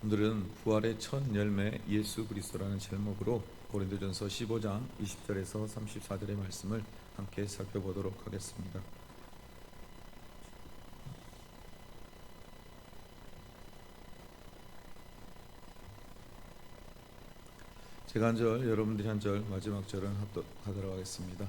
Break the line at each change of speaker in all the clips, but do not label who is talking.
오늘은 부활의 첫 열매 예수 그리스도라는 제목으로 고린도전서 15장 20절에서 34절의 말씀을 함께 살펴보도록 하겠습니다. 제가 한 절, 여러분들이 한 절, 마지막 절은 합독하도록 하겠습니다.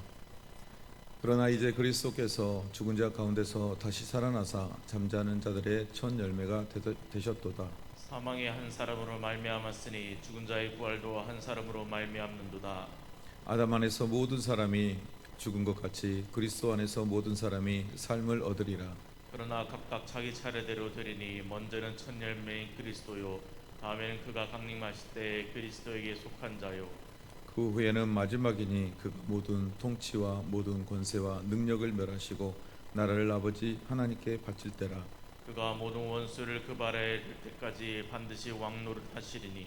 그러나 이제 그리스도께서 죽은 자 가운데서 다시 살아나사 잠자는 자들의 첫 열매가 되셨도다.
사망의 한 사람으로 말미암았으니 죽은 자의 부활도 한 사람으로 말미암는도다.
아담 안에서 모든 사람이 죽은 것 같이 그리스도 안에서 모든 사람이 삶을 얻으리라.
그러나 각각 자기 차례대로 되리니 먼저는 첫 열매인 그리스도요, 다음에는 그가 강림하실 때 그리스도에게 속한 자요,
그 후에는 마지막이니 그 모든 통치와 모든 권세와 능력을 멸하시고 나라를 아버지 하나님께 바칠 때라.
그가 모든 원수를 그 발에 들 때까지 반드시 왕노릇 하시리니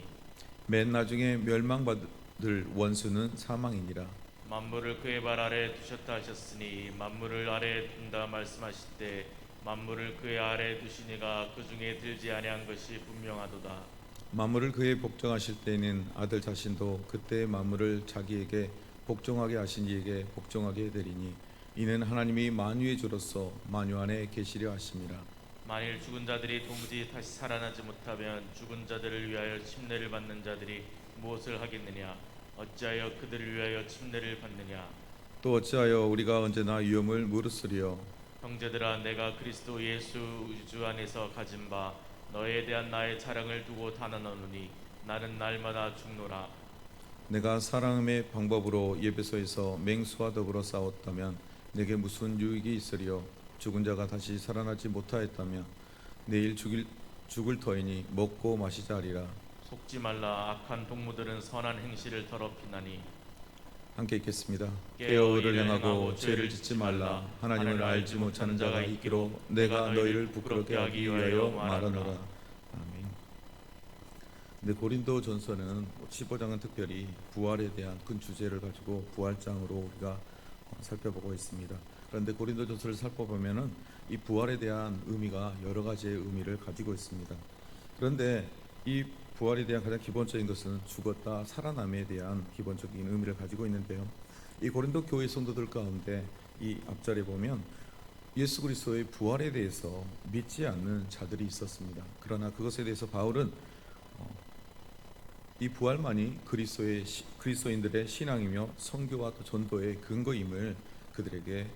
맨 나중에 멸망받을 원수는 사망이니라.
만물을 그의 발 아래 두셨다 하셨으니 만물을 아래에 둔다 말씀하실 때 만물을 그의 아래에 두시니가 그 중에 들지 아니한 것이 분명하도다.
만물을 그에 복종하실 때에는 아들 자신도 그때 만물을 자기에게 복종하게 하신 이에게 복종하게 되리니 이는 하나님이 만유의 주로서 만유 안에 계시려 하심이라.
만일 죽은 자들이 도무지 다시 살아나지 못하면 죽은 자들을 위하여 침례를 받는 자들이 무엇을 하겠느냐? 어찌하여 그들을 위하여 침례를 받느냐?
또 어찌하여 우리가 언제나 위험을 무릅쓰리요?
형제들아, 내가 그리스도 예수 주 안에서 가진 바 너에 대한 나의 자랑을 두고 단언하노니 나는 날마다 죽노라.
내가 사랑의 방법으로 예배소에서 맹수와 더불어 싸웠다면 내게 무슨 유익이 있으리요? 죽은 자가 다시 살아나지 못하였다면 내일 죽을 터이니 먹고 마시자 하리라.
속지 말라. 악한 동무들은 선한 행실을 더럽히나니.
함께 읽겠습니다.
깨어
깨어 의를 행하고 죄를 짓지 말라. 하나님을 알지 못하는 자가 있기로 내가 너희를 부끄럽게 하기 위하여 말하노라. 아멘. 근데 고린도 전서는 15장은 특별히 부활에 대한 큰 주제를 가지고 부활장으로 우리가 살펴보고 있습니다. 그런데 고린도 전서를 살펴보면은 이 부활에 대한 의미가 여러 가지의 의미를 가지고 있습니다. 그런데 이 부활에 대한 가장 기본적인 것은 죽었다 살아남에 대한 기본적인 의미를 가지고 있는데요. 이 고린도 교회 성도들 가운데 이 앞절에 보면 예수 그리스도의 부활에 대해서 믿지 않는 자들이 있었습니다. 그러나 그것에 대해서 바울은 이 부활만이 그리스도인들의 신앙이며 선교와 또 전도의 근거임을 그들에게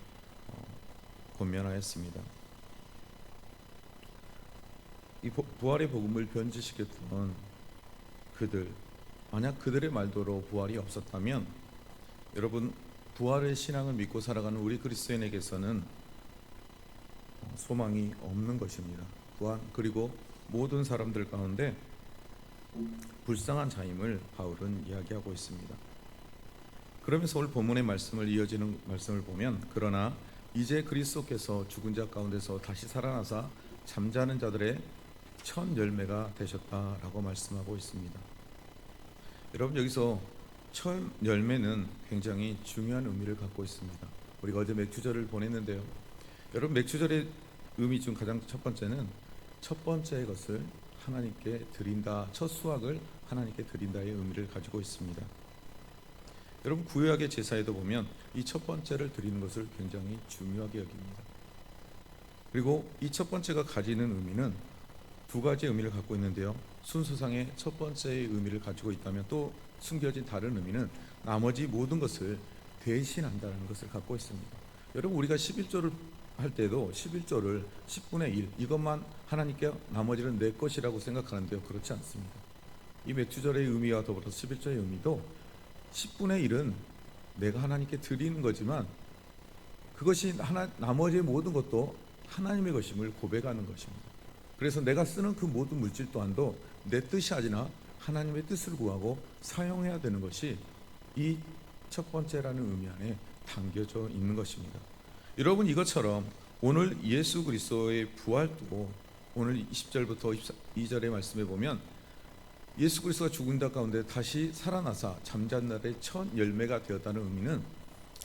권면하였습니다. 이 부활의 복음을 변질시켰던 그들, 만약 그들의 말대로 부활이 없었다면 여러분, 부활의 신앙을 믿고 살아가는 우리 그리스도인에게서는 소망이 없는 것입니다. 또한 그리고 모든 사람들 가운데 불쌍한 자임을 바울은 이야기하고 있습니다. 그러면서 오늘 본문의 말씀을 이어지는 말씀을 보면 그러나 이제 그리스도께서 죽은 자 가운데서 다시 살아나사 잠자는 자들의 첫 열매가 되셨다라고 말씀하고 있습니다. 여러분, 여기서 첫 열매는 굉장히 중요한 의미를 갖고 있습니다. 우리가 어제 맥주절을 보냈는데요. 여러분, 맥주절의 의미 중 가장 첫 번째는 첫 번째 것을 하나님께 드린다, 첫 수확을 하나님께 드린다의 의미를 가지고 있습니다. 여러분, 구약의 제사에도 보면 이 첫 번째를 드리는 것을 굉장히 중요하게 여깁니다. 그리고 이 첫 번째가 가지는 의미는 두 가지 의미를 갖고 있는데요. 순서상의 첫 번째의 의미를 가지고 있다면 또 숨겨진 다른 의미는 나머지 모든 것을 대신한다는 것을 갖고 있습니다. 여러분, 우리가 11조를 할 때도 11조를 10분의 1 이것만 하나님께 나머지는 내 것이라고 생각하는데요. 그렇지 않습니다. 이 맥주절의 의미와 더불어서 11조의 의미도 10분의 1은 내가 하나님께 드리는 거지만 그것이 나머지 모든 것도 하나님의 것임을 고백하는 것입니다. 그래서 내가 쓰는 그 모든 물질 또한도 내 뜻이 아니라 하나님의 뜻을 구하고 사용해야 되는 것이 이 첫 번째라는 의미 안에 담겨져 있는 것입니다. 여러분, 이것처럼 오늘 예수 그리스도의 부활도 오늘 20절부터 22절의 말씀에 보면 예수 그리스도가 죽은 자 가운데 다시 살아나사 잠잔 날의 첫 열매가 되었다는 의미는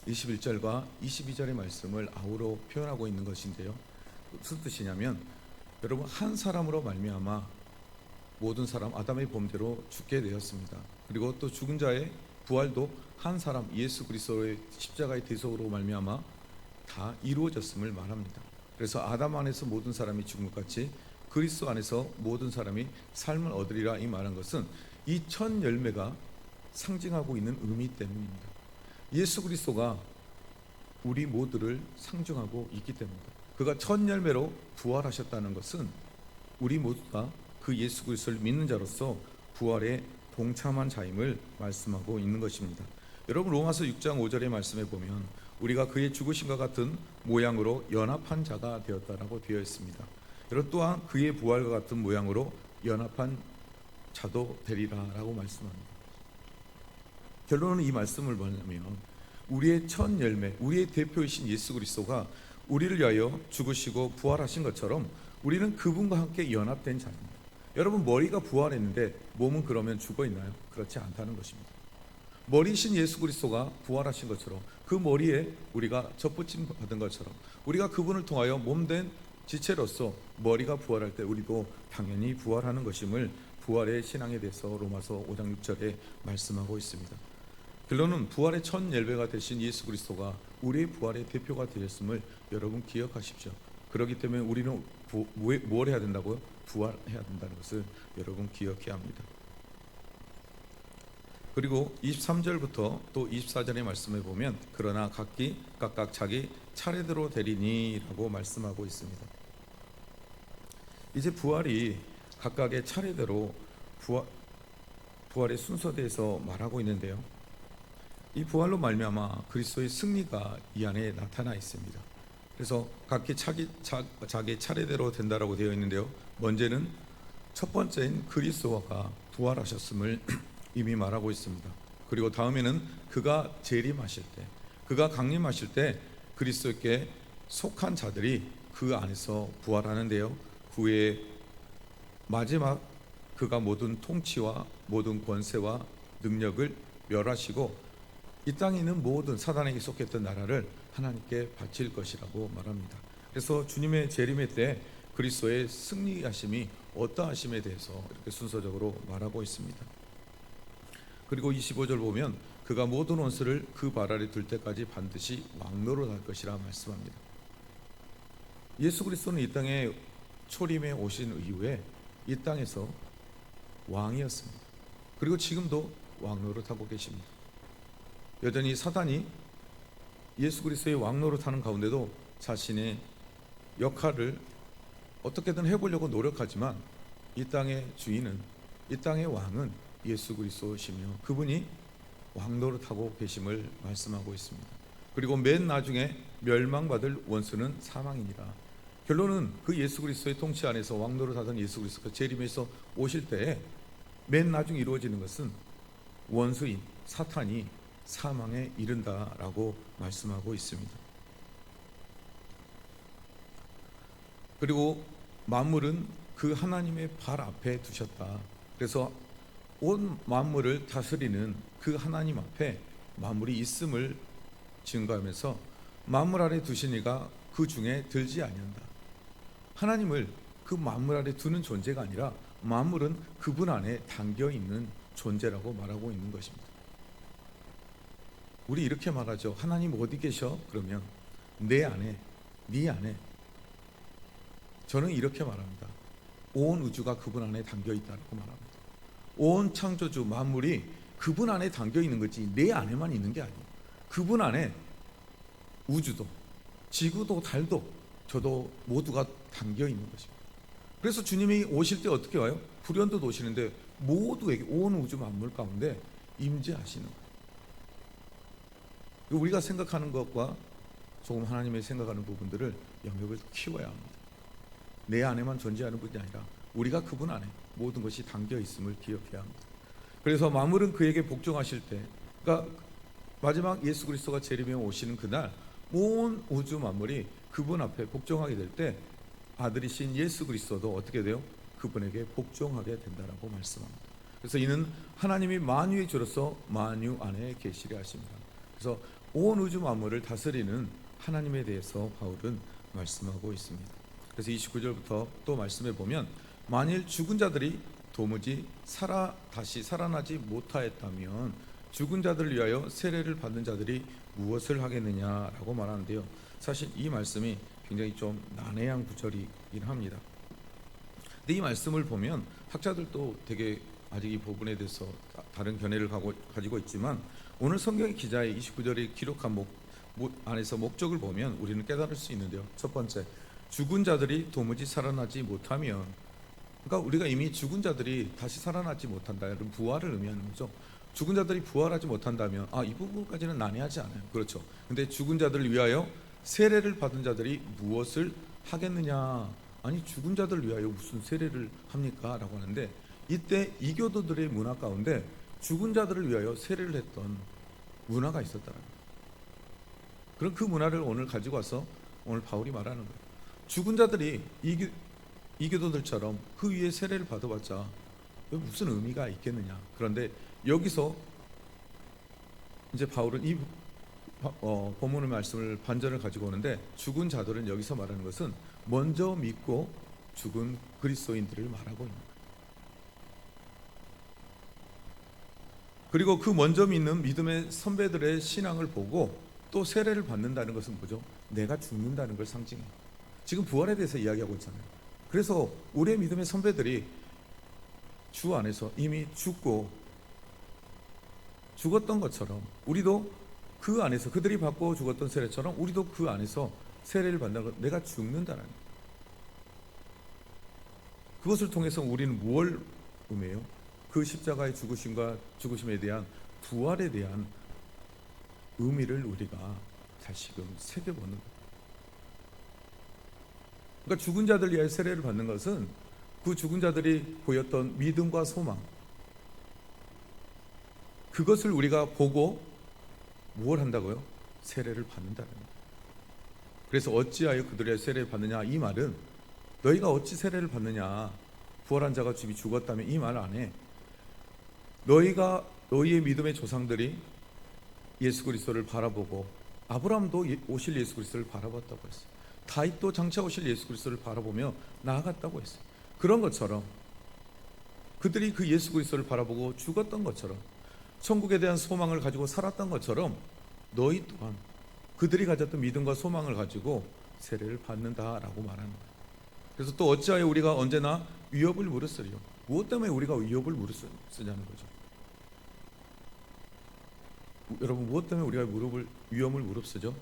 21절과 22절의 말씀을 아우러 표현하고 있는 것인데요. 무슨 뜻이냐면 여러분, 한 사람으로 말미암아 모든 사람 아담의 범죄로 죽게 되었습니다. 그리고 또 죽은 자의 부활도 한 사람 예수 그리스도의 십자가의 대속으로 말미암아 다 이루어졌음을 말합니다. 그래서 아담 안에서 모든 사람이 죽은 것 같이 그리스도 안에서 모든 사람이 삶을 얻으리라 이 말한 것은 이 첫 열매가 상징하고 있는 의미 때문입니다. 예수 그리스도가 우리 모두를 상징하고 있기 때문입니다. 그가 첫 열매로 부활하셨다는 것은 우리 모두가 그 예수 그리스도를 믿는 자로서 부활에 동참한 자임을 말씀하고 있는 것입니다. 여러분 로마서 6장 5절의 말씀에 보면 우리가 그의 죽으심과 같은 모양으로 연합한 자가 되었다라고 되어 있습니다. 여러분 또한 그의 부활과 같은 모양으로 연합한 자도 되리라라고 말씀합니다. 결론은 이 말씀을 뭐냐면 우리의 첫 열매, 우리의 대표이신 예수 그리스도가 우리를 위하여 죽으시고 부활하신 것처럼 우리는 그분과 함께 연합된 자입니다. 여러분 머리가 부활했는데 몸은 그러면 죽어 있나요? 그렇지 않다는 것입니다. 머리신 예수 그리스도가 부활하신 것처럼 그 머리에 우리가 접붙임 받은 것처럼 우리가 그분을 통하여 몸된 지체로서 머리가 부활할 때 우리도 당연히 부활하는 것임을 부활의 신앙에 대해서 로마서 5장 6절에 말씀하고 있습니다. 결론은 부활의 첫 열매가 되신 예수 그리스도가 우리의 부활의 대표가 되었음을 여러분 기억하십시오. 그렇기 때문에 우리는 뭘 해야 된다고요? 부활해야 된다는 것을 여러분 기억해야 합니다. 그리고 23절부터 또 24절의 말씀에 보면 그러나 각각 자기 차례대로 되리니 라고 말씀하고 있습니다. 이제 부활이 각각의 차례대로 부활의 순서대에서 말하고 있는데요. 이 부활로 말미암아 그리스도의 승리가 이 안에 나타나 있습니다. 그래서 각기 자기 차례대로 된다라고 되어 있는데요. 먼저는 첫 번째인 그리스도가 부활하셨음을 이미 말하고 있습니다. 그리고 다음에는 그가 재림하실 때, 그가 강림하실 때 그리스도께 속한 자들이 그 안에서 부활하는데요. 그의 마지막 그가 모든 통치와 모든 권세와 능력을 멸하시고 이 땅에 있는 모든 사단에게 속했던 나라를 하나님께 바칠 것이라고 말합니다. 그래서 주님의 재림의 때 그리스도의 승리하심이 어떠하심에 대해서 이렇게 순서적으로 말하고 있습니다. 그리고 25절 보면 그가 모든 원수를 그 발 아래 둘 때까지 반드시 왕노릇할 것이라 말씀합니다. 예수 그리스도는 이 땅에 초림에 오신 이후에 이 땅에서 왕이었습니다. 그리고 지금도 왕노릇하고 계십니다. 여전히 사단이 예수 그리스도의 왕노릇하는 가운데도 자신의 역할을 어떻게든 해보려고 노력하지만 이 땅의 주인은, 이 땅의 왕은 예수 그리스도시며 그분이 왕노릇하고 계심을 말씀하고 있습니다. 그리고 맨 나중에 멸망받을 원수는 사망이니라. 결론은 그 예수 그리스도의 통치 안에서 왕노릇하던 예수 그리스도가 재림해서 오실 때에 맨 나중에 이루어지는 것은 원수인 사탄이 사망에 이른다라고 말씀하고 있습니다. 그리고 만물은 그 하나님의 발 앞에 두셨다. 그래서 온 만물을 다스리는 그 하나님 앞에 만물이 있음을 증거하면서 만물 아래 두신 이가 그 중에 들지 아니한다. 하나님을 그 만물 아래 두는 존재가 아니라 만물은 그분 안에 담겨 있는 존재라고 말하고 있는 것입니다. 우리 이렇게 말하죠. 하나님 어디 계셔? 그러면 내 안에, 네 안에. 저는 이렇게 말합니다. 온 우주가 그분 안에 담겨 있다고 말합니다. 온 창조주 만물이 그분 안에 담겨 있는 거지 내 안에만 있는 게 아니에요. 그분 안에 우주도, 지구도, 달도, 저도 모두가 담겨 있는 것입니다. 그래서 주님이 오실 때 어떻게 와요? 불현듯 오시는데 모두에게 온 우주 만물 가운데 임재하시는 거예요. 우리가 생각하는 것과 조금 하나님의 생각하는 부분들을 영역을 키워야 합니다. 내 안에만 존재하는 분이 아니라 우리가 그분 안에 모든 것이 담겨 있음을 기억해야 합니다. 그래서 만물은 그에게 복종하실 때, 그러니까 마지막 예수 그리스도가 재림에 오시는 그날 온 우주 만물이 그분 앞에 복종하게 될 때 아들이신 예수 그리스도도 어떻게 돼요? 그분에게 복종하게 된다라고 말씀합니다. 그래서 이는 하나님이 만유의 주로서 만유 안에 계시려 하십니다. 그래서 온 우주 만물을 다스리는 하나님에 대해서 바울은 말씀하고 있습니다. 그래서 29절부터 또 말씀해 보면 만일 죽은 자들이 도무지 다시 살아나지 못하였다면 죽은 자들을 위하여 세례를 받는 자들이 무엇을 하겠느냐라고 말하는데요. 사실 이 말씀이 굉장히 좀 난해한 구절이긴 합니다. 근데 이 말씀을 보면 학자들도 되게 아직 이 부분에 대해서 다른 견해를 가지고 있지만, 오늘 성경의 기자의 29절에 기록한 안에서 목적을 보면 우리는 깨달을 수 있는데요. 첫 번째, 죽은 자들이 도무지 살아나지 못하면, 그러니까 우리가 이미 죽은 자들이 다시 살아나지 못한다, 이런 부활을 의미하는 거죠. 죽은 자들이 부활하지 못한다면 이 부분까지는 난해하지 않아요. 그렇죠. 근데 죽은 자들을 위하여 세례를 받은 자들이 무엇을 하겠느냐, 아니 죽은 자들을 위하여 무슨 세례를 합니까? 라고 하는데, 이때 이교도들의 문화 가운데 죽은 자들을 위하여 세례를 했던 문화가 있었다는 거예요. 그럼 그 문화를 오늘 가지고 와서 오늘 바울이 말하는 거예요. 죽은 자들이 이교도들처럼 그 위에 세례를 받아봤자 무슨 의미가 있겠느냐. 그런데 여기서 이제 바울은 이 본문의 말씀을 반전을 가지고 오는데, 죽은 자들은 여기서 말하는 것은 먼저 믿고 죽은 그리스도인들을 말하고 있는 거예요. 그리고 그 먼저 믿는 믿음의 선배들의 신앙을 보고 또 세례를 받는다는 것은 뭐죠? 내가 죽는다는 걸 상징해요. 지금 부활에 대해서 이야기하고 있잖아요. 그래서 우리의 믿음의 선배들이 주 안에서 이미 죽었던 것처럼, 우리도 그 안에서 그들이 받고 죽었던 세례처럼 우리도 그 안에서 세례를 받는다는 것, 내가 죽는다는 거예요. 그것을 통해서 우리는 무엇을 의미해요? 그 십자가의 죽으심에 대한 부활에 대한 의미를 우리가 다시금 새겨보는 거예요. 그러니까 죽은 자들 위하여 세례를 받는 것은 그 죽은 자들이 보였던 믿음과 소망, 그것을 우리가 보고 무엇을 한다고요? 세례를 받는다는 거예요. 그래서 어찌하여 그들의 세례를 받느냐, 이 말은 너희가 어찌 세례를 받느냐, 부활한 자가 집이 죽었다면 이 말 안에 너희의 믿음의 조상들이 예수 그리스도를 바라보고, 아브라함도 오실 예수 그리스도를 바라봤다고 했어요. 다윗도 장차 오실 예수 그리스도를 바라보며 나아갔다고 했어요. 그런 것처럼 그들이 그 예수 그리스도를 바라보고 죽었던 것처럼, 천국에 대한 소망을 가지고 살았던 것처럼 너희 또한 그들이 가졌던 믿음과 소망을 가지고 세례를 받는다라고 말하는 거예요. 그래서 또 어찌하여 우리가 언제나 위협을 무릅쓰리요? 무엇 때문에 우리가 위협을 무릅쓰냐는 거죠. 여러분, 무엇 때문에 우리가 위험을 무릅쓰죠?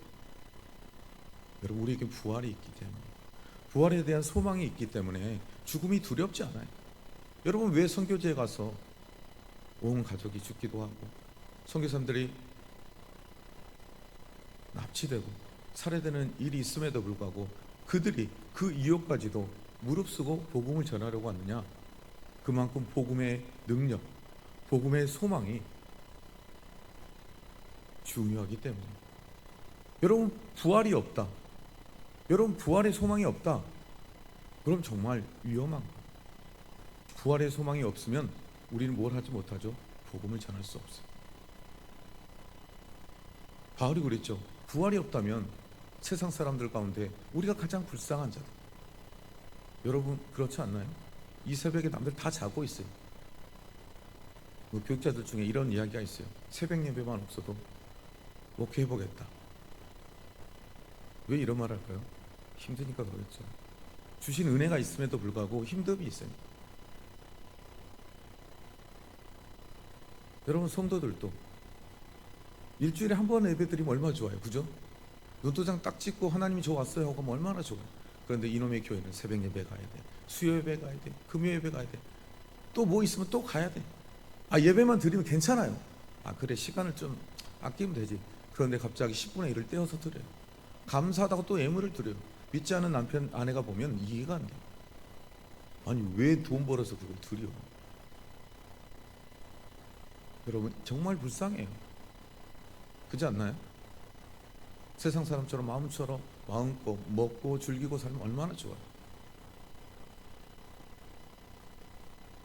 여러분, 우리에게 부활이 있기 때문에, 부활에 대한 소망이 있기 때문에 죽음이 두렵지 않아요. 여러분, 왜 선교지에 가서 온 가족이 죽기도 하고 선교사님들이 납치되고 살해되는 일이 있음에도 불구하고 그들이 그 이유까지도 무릅쓰고 복음을 전하려고 하느냐? 그만큼 복음의 능력, 복음의 소망이 중요하기 때문에. 여러분, 부활이 없다, 여러분 부활의 소망이 없다, 그럼 정말 위험한 거예요. 부활의 소망이 없으면 우리는 뭘 하지 못하죠? 복음을 전할 수 없어요. 바울이 그랬죠. 부활이 없다면 세상 사람들 가운데 우리가 가장 불쌍한 자다. 여러분, 그렇지 않나요? 이 새벽에 남들 다 자고 있어요. 교육자들 중에 이런 이야기가 있어요. 새벽 예배만 없어도 목회해보겠다. 왜 이런 말 할까요? 힘드니까 그러겠죠. 주신 은혜가 있음에도 불구하고 힘듦이 있어요. 여러분, 성도들도 일주일에 한 번 예배 드리면 얼마나 좋아요, 그죠? 눈도장 딱 찍고 하나님이 저 왔어요 하고 하면 얼마나 좋아요. 그런데 이놈의 교회는 새벽 예배 가야 돼, 수요 예배 가야 돼, 금요 예배 가야 돼, 또 뭐 있으면 또 가야 돼. 예배만 드리면 괜찮아요. 그래, 시간을 좀 아끼면 되지. 그런데 갑자기 10분의 1을 떼어서 드려요. 감사하다고 또 예물을 드려요. 믿지 않은 남편, 아내가 보면 이해가 안 돼요. 아니, 왜 돈 벌어서 그걸 드려? 여러분, 정말 불쌍해요. 그렇지 않나요? 세상 사람처럼 마음처럼 마음껏 먹고 즐기고 살면 얼마나 좋아요.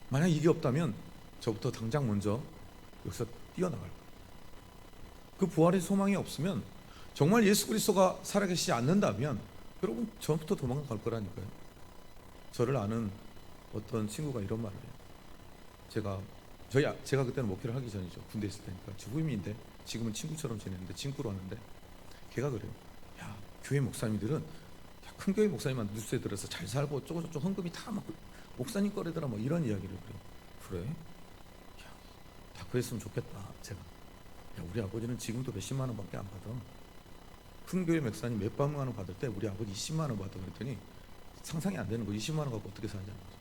만약 이게 없다면 저부터 당장 먼저 여기서 뛰어나갈 거예요. 그 부활의 소망이 없으면, 정말 예수 그리스도가 살아계시지 않는다면 여러분, 저부터 도망갈 거라니까요. 저를 아는 어떤 친구가 이런 말을 해요. 제가 그때는 목회를 하기 전이죠. 군대 있을 때니까 주부임인데 지금은 친구처럼 지냈는데 친구로 왔는데 걔가 그래요. 야, 교회 목사님들은 큰 교회 목사님만 뉴스에 들어서 잘 살고 어쩌고 저쩌고 헌금이 다 막 목사님 거래더라 뭐 이런 이야기를 그래요. 그래? 야, 다 그랬으면 좋겠다. 제가 우리 아버지는 지금도 몇십만 원밖에 안 받아. 큰 교회 목사님 몇백만 원 받을 때 우리 아버지 20만 원 받아. 그랬더니 상상이 안 되는 거. 20만 원 갖고 어떻게 사냐는 거죠.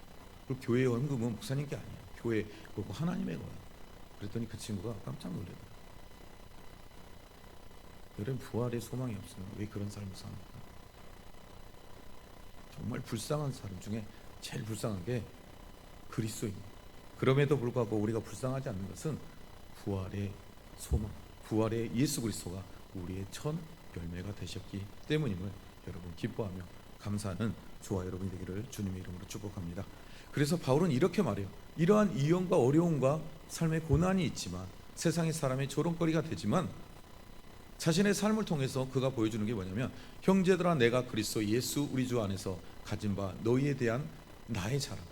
그리고 교회 헌금은 목사님 게 아니에요. 교회 그거 하나님의 거야. 그랬더니 그 친구가 깜짝 놀래요. 여러분, 부활의 소망이 없으면 왜 그런 삶을 사는가? 정말 불쌍한 사람 중에 제일 불쌍한 게 그리스도입니다. 그럼에도 불구하고 우리가 불쌍하지 않는 것은 부활의 소망, 부활의 예수 그리스도가 우리의 첫 열매가 되셨기 때문임을 여러분 기뻐하며 감사하는 저와 여러분이 되기를 주님의 이름으로 축복합니다. 그래서 바울은 이렇게 말해요. 이러한 이연과 어려움과 삶의 고난이 있지만, 세상의 사람의 조롱거리가 되지만, 자신의 삶을 통해서 그가 보여주는 게 뭐냐면, 형제들아 내가 그리스도 예수 우리 주 안에서 가진 바 너희에 대한 나의 자랑.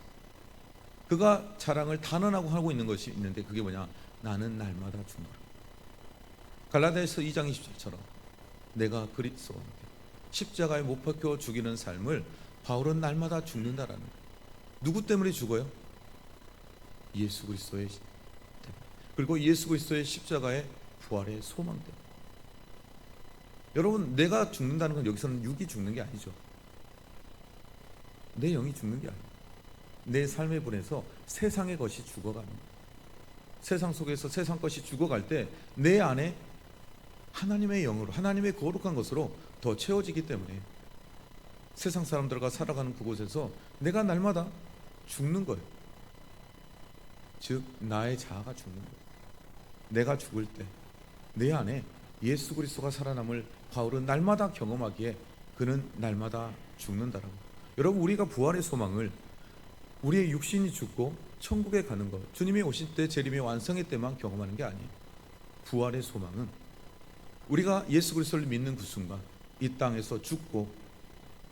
그가 자랑을 단언하고 하고 있는 것이 있는데 그게 뭐냐? 나는 날마다 죽노라. 갈라디아서 2장 27처럼 내가 그리스도와 함께 십자가에 못 박혀 죽이는 삶을 바울은 날마다 죽는다라는 거예요. 누구 때문에 죽어요? 예수 그리스도의 때문에. 그리고 예수 그리스도의 십자가의 부활의 소망 때문에. 여러분, 내가 죽는다는 건 여기서는 육이 죽는 게 아니죠. 내 영이 죽는 게 아니에요. 내 삶의 분에서 세상의 것이 죽어가는 거예요. 세상 속에서 세상 것이 죽어갈 때 내 안에 하나님의 영으로, 하나님의 거룩한 것으로 더 채워지기 때문에 세상 사람들과 살아가는 그곳에서 내가 날마다 죽는 거예요. 즉 나의 자아가 죽는 거예요. 내가 죽을 때 내 안에 예수 그리스도가 살아남을 바울은 날마다 경험하기에 그는 날마다 죽는다라고. 여러분, 우리가 부활의 소망을 우리의 육신이 죽고 천국에 가는 것, 주님이 오실 때 재림의 완성의 때만 경험하는 게 아니에요. 부활의 소망은 우리가 예수 그리스도를 믿는 그 순간 이 땅에서 죽고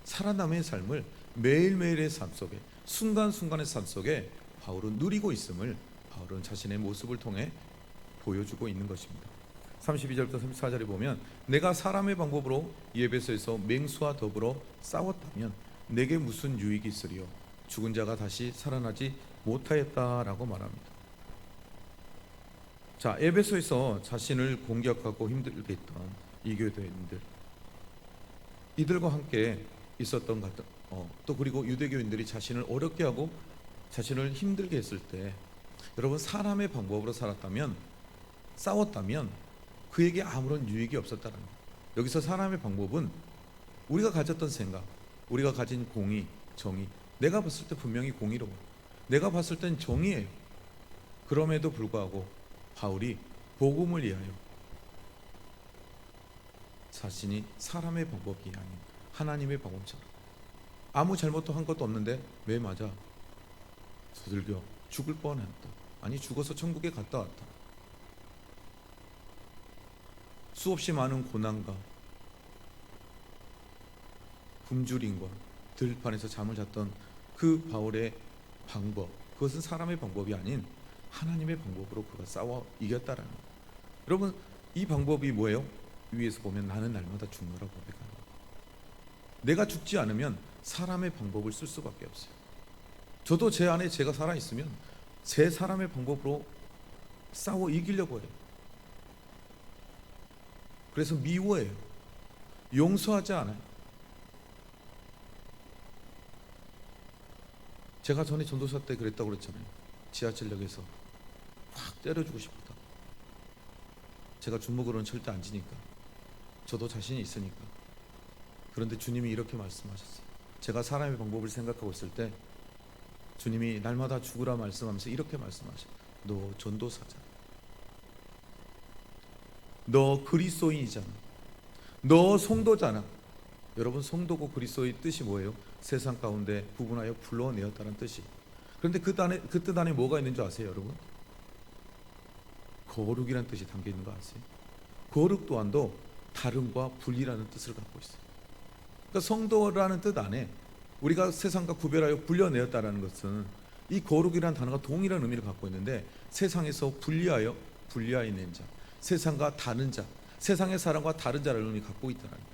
살아남의 삶을 매일매일의 삶 속에, 순간순간의 삶 속에 바울은 누리고 있음을 바울은 자신의 모습을 통해 보여주고 있는 것입니다. 32절부터 34절에 보면, 내가 사람의 방법으로 에베소에서 맹수와 더불어 싸웠다면 내게 무슨 유익이 있으리요? 죽은 자가 다시 살아나지 못하였다라고 말합니다. 자, 에베소에서 자신을 공격하고 힘들게 했던 이 교회인들, 이들과 함께 있었던 것, 또 그리고 유대교인들이 자신을 어렵게 하고 자신을 힘들게 했을 때, 여러분, 사람의 방법으로 살았다면, 싸웠다면 그에게 아무런 유익이 없었다는 거예요. 여기서 사람의 방법은 우리가 가졌던 생각, 우리가 가진 공의, 정의, 내가 봤을 때 분명히 공의로워, 내가 봤을 땐 정의예요. 그럼에도 불구하고 바울이 복음을 위하여 자신이 사람의 방법이 아닌 하나님의 방법처럼, 아무 잘못도 한 것도 없는데 왜 맞아? 두들겨 죽을 뻔했다. 아니, 죽어서 천국에 갔다 왔다. 수없이 많은 고난과 굶주림과 들판에서 잠을 잤던 그 바울의 방법, 그것은 사람의 방법이 아닌 하나님의 방법으로 그가 싸워 이겼다라는 거예요. 여러분, 이 방법이 뭐예요? 위에서 보면 나는 날마다 죽노라 고백하는 거예요. 내가 죽지 않으면 사람의 방법을 쓸 수밖에 없어요. 저도 제 안에 제가 살아있으면 제 사람의 방법으로 싸워 이기려고 해요. 그래서 미워해요. 용서하지 않아요. 제가 전에 전도사 때 그랬다고 그랬잖아요. 지하철역에서 확 때려주고 싶다. 제가 주먹으로는 절대 안 지니까, 저도 자신이 있으니까. 그런데 주님이 이렇게 말씀하셨어요. 제가 사람의 방법을 생각하고 있을 때 주님이 날마다 죽으라 말씀하면서 이렇게 말씀하셔요. 너 전도사잖아. 너 그리스도인이잖아. 너 성도잖아. 여러분, 성도고 그리스도의 뜻이 뭐예요? 세상 가운데 구분하여 불러내었다는 뜻이. 그런데 그 뜻 안에 뭐가 있는 줄 아세요, 여러분? 거룩이라는 뜻이 담겨 있는 거 아세요? 거룩 또한도 다름과 분리라는 뜻을 갖고 있어요. 그러니까 성도라는 뜻 안에 우리가 세상과 구별하여 불려내었다는 것은 이 거룩이라는 단어가 동일한 의미를 갖고 있는데 세상에서 분리하여 있는 자, 세상과 다른 자, 세상의 사람과 다른 자라는 의미 갖고 있다는 거예요.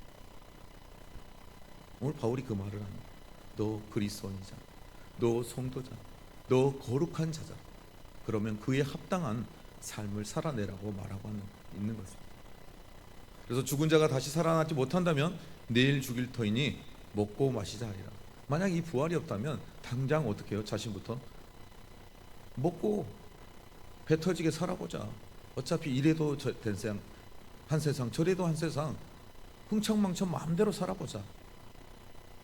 오늘 바울이 그 말을 합니다. 너 그리스도인이자, 너 성도자, 너 거룩한 자자. 그러면 그에 합당한 삶을 살아내라고 말하고 있는 것입니다. 그래서 죽은 자가 다시 살아나지 못한다면 내일 죽일 터이니 먹고 마시자 하리라. 만약 이 부활이 없다면 당장 어떻게 해요? 자신부터 먹고 배 터지게 살아보자. 어차피 이래도 된 세상, 한 세상, 저래도 한 세상, 흥청망청 마음대로 살아보자.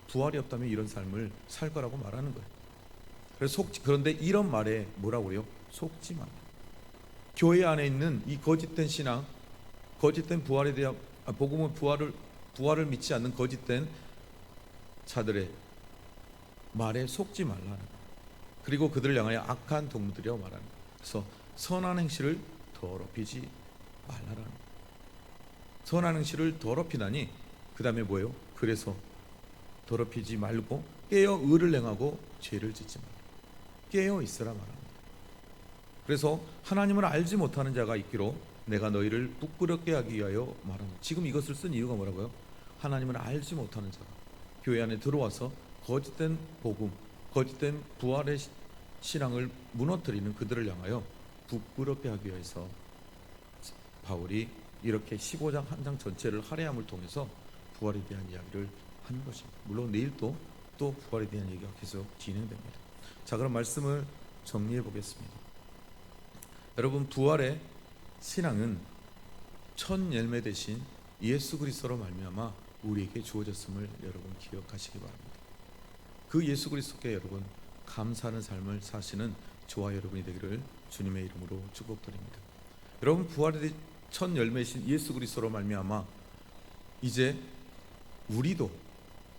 부활이 없다면 이런 삶을 살 거라고 말하는 거예요. 그런데 이런 말에 뭐라고 그래요? 속지 마. 교회 안에 있는 이 거짓된 신앙, 거짓된 부활에 대한 복음은 부활을 믿지 않는 거짓된 자들의 말에 속지 말라는 거예요. 그리고 그들을 향하여 악한 동무들이라고 말하는 거예요. 그래서 선한 행실을 더럽히지 말라라는 거예요. 선한 행실을 더럽히다니 그 다음에 뭐예요? 그래서 더럽히지 말고 깨어 의를 행하고 죄를 짓지 말라. 깨어 있으라 말합니다. 그래서 하나님을 알지 못하는 자가 있기로 내가 너희를 부끄럽게 하기 위하여 말합니다. 지금 이것을 쓴 이유가 뭐라고요? 하나님을 알지 못하는 자가 교회 안에 들어와서 거짓된 복음, 거짓된 부활의 신앙을 무너뜨리는 그들을 향하여 부끄럽게 하기 위해서 바울이 이렇게 15장 한 장 전체를 할애함을 통해서 부활에 대한 이야기를 하는 것입니다. 물론 내일 또 부활에 대한 얘기가 계속 진행됩니다. 자, 그럼 말씀을 정리해 보겠습니다. 여러분, 부활의 신앙은 첫 열매 되신 예수 그리스도로 말미암아 우리에게 주어졌음을 여러분 기억하시기 바랍니다. 그 예수 그리스도께 여러분 감사하는 삶을 사시는 저와 여러분이 되기를 주님의 이름으로 축복드립니다. 여러분, 부활의 첫 열매이신 예수 그리스도로 말미암아 이제 우리도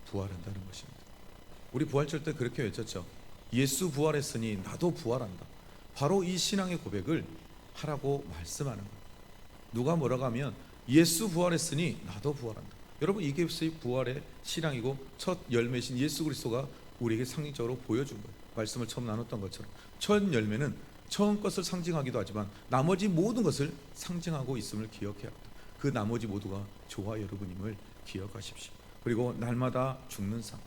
부활한다는 것입니다. 우리 부활절 때 그렇게 외쳤죠. 예수 부활했으니 나도 부활한다. 바로 이 신앙의 고백을 하라고 말씀하는 거예요. 누가 뭐라고 하면 예수 부활했으니 나도 부활한다. 여러분, 이게 부활의 신앙이고 첫 열매신 예수 그리스도가 우리에게 상징적으로 보여준 거예요. 말씀을 처음 나눴던 것처럼 첫 열매는 처음 것을 상징하기도 하지만 나머지 모든 것을 상징하고 있음을 기억해야 합니다. 그 나머지 모두가 저와 여러분임을 기억하십시오. 그리고 날마다 죽는 삶.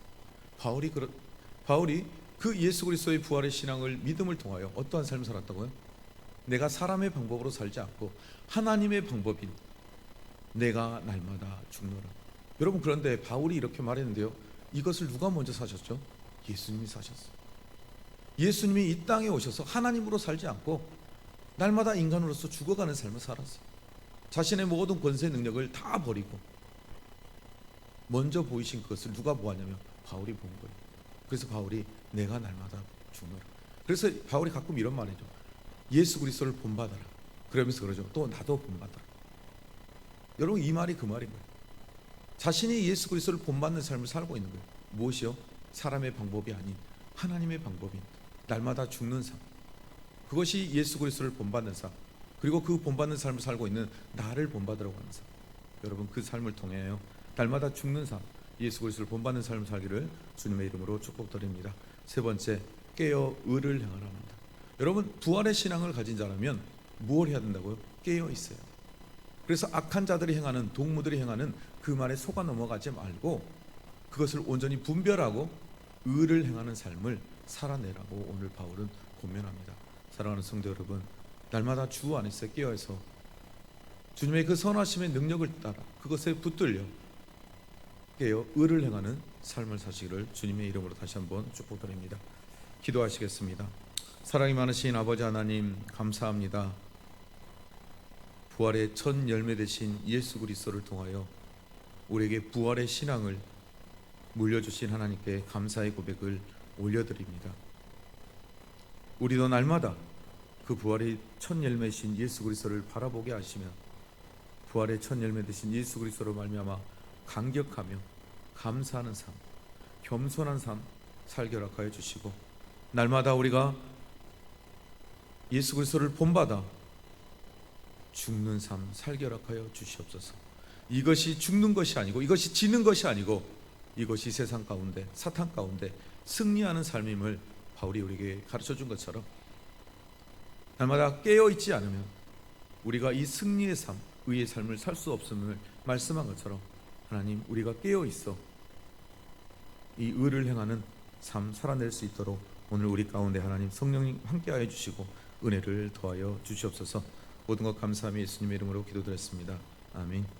바울이 그 예수 그리스도의 부활의 신앙을 믿음을 통하여 어떠한 삶을 살았다고요? 내가 사람의 방법으로 살지 않고 하나님의 방법인 내가 날마다 죽노라. 여러분, 그런데 바울이 이렇게 말했는데요, 이것을 누가 먼저 사셨죠? 예수님이 사셨어요. 예수님이 이 땅에 오셔서 하나님으로 살지 않고 날마다 인간으로서 죽어가는 삶을 살았어요. 자신의 모든 권세 능력을 다 버리고 먼저 보이신 그것을 누가 보았냐면 바울이 본 거예요. 그래서 바울이 내가 날마다 죽노라. 그래서 바울이 가끔 이런 말이죠. 예수 그리스도를 본받아라. 그러면서 그러죠. 또 나도 본받아라. 여러분, 이 말이 그 말인 거예요. 자신이 예수 그리스도를 본받는 삶을 살고 있는 거예요. 무엇이요? 사람의 방법이 아닌 하나님의 방법인 날마다 죽는 삶. 그것이 예수 그리스도를 본받는 삶. 그리고 그 본받는 삶을 살고 있는 나를 본받으라고 하는 삶. 여러분, 그 삶을 통해요 날마다 죽는 삶, 예수 그리스도를 본받는 삶을 살기를 주님의 이름으로 축복드립니다. 세 번째, 깨어 의를 행하라 합니다. 여러분, 부활의 신앙을 가진 자라면 무엇을 해야 된다고요? 깨어 있어요. 그래서 악한 자들이 행하는, 동무들이 행하는 그 말에 속아 넘어가지 말고 그것을 온전히 분별하고 의를 행하는 삶을 살아내라고 오늘 바울은 권면합니다. 사랑하는 성도 여러분, 날마다 주 안에서 깨어서 주님의 그 선하심의 능력을 따라 그것에 붙들려 깨어 의를 행하는 삶을 사시기를 주님의 이름으로 다시 한번 축복드립니다. 기도하시겠습니다. 사랑이 많으신 아버지 하나님, 감사합니다. 부활의 첫 열매 되신 예수 그리스도를 통하여 우리에게 부활의 신앙을 물려주신 하나님께 감사의 고백을 올려드립니다. 우리도 날마다 그 부활의 첫 열매신 예수 그리스도를 바라보게 하시며 부활의 첫 열매 되신 예수 그리스도로 말미암아 감격하며 감사하는 삶, 겸손한 삶 살게 허락하여 주시고 날마다 우리가 예수 그리스도를 본받아 죽는 삶 살게 허락하여 주시옵소서. 이것이 죽는 것이 아니고 이것이 지는 것이 아니고 이것이 세상 가운데 사탄 가운데 승리하는 삶임을 바울이 우리에게 가르쳐 준 것처럼 날마다 깨어 있지 않으면 우리가 이 승리의 삶, 의의 삶을 살 수 없음을 말씀한 것처럼 하나님, 우리가 깨어 있어 이 의를 행하는 삶 살아낼 수 있도록 오늘 우리 가운데 하나님 성령님 함께하여 주시고 은혜를 더하여 주시옵소서. 모든 것 감사하며 예수님의 이름으로 기도드렸습니다. 아멘.